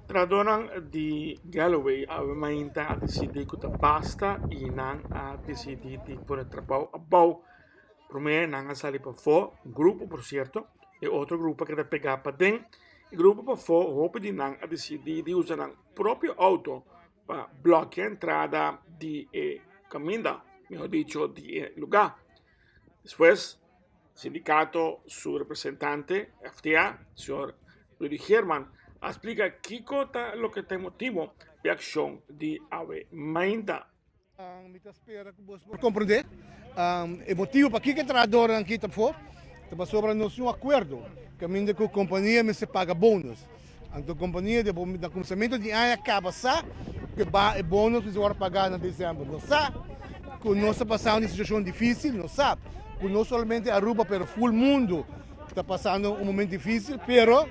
Tradonang di Galloway avemainta a decidi kuta basta inang a decidi di por trabalho abau promé nang a sali pa fo un grupo por cierto e outro grupo que da pegar pa den il gruppo pa fo hope di nang a decidi di usare nang proprio auto pa bloquear entrada di caminda mejor dicho di lugar. Después sindicato su representante FTA signor Rudy Herman explica que conta lo que tem motivo de ação de ave mainda. Mita spera que você compreender. O motivo para que trabalhador aqui está fora, está sobre nós um acordo que a companhia me se paga bônus. Então a companhia de começamento de ano acaba sa que é bônus que se vai pagar em dezembro. Não sabe que nós passando uma situação difícil, não sabe que não somente Aruba, pero full mundo está passando um momento difícil, pero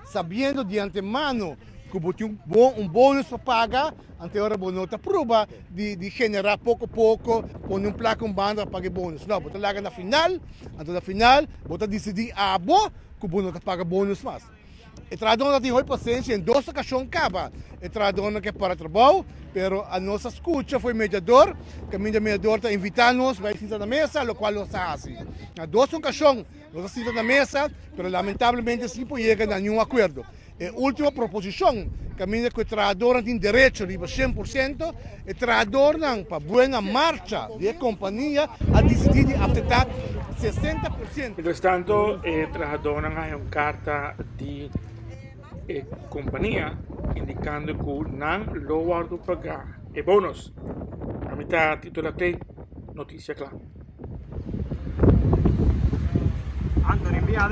sabendo de antemano que um bônus para pagar, anterior não está prova de generar pouco a pouco, com um placa banda para pagar bônus. Não, você larga na final, então na final, você decide que o bônus paga bônus mais. E trabalhador tem hoje paciência em duas ocasiões acaba. E trabalhador que é para trabalho, pero a nossa escuta foi mediador, que o mediador está invitando-nos para sentar na mesa, o qual nós fazemos. Na duas ocasiões, nós sentamos na mesa, pero lamentavelmente sempre chega a nenhum acordo. E última proposição, que o trabalhador tem direito de 100%, e trabalhador para boa marcha da companhia a decidir afetar 60%. Mientras tanto, el trabajador ha una carta de compañía indicando que no lo va a pagar el bonus. A mitad titulate noticia clara.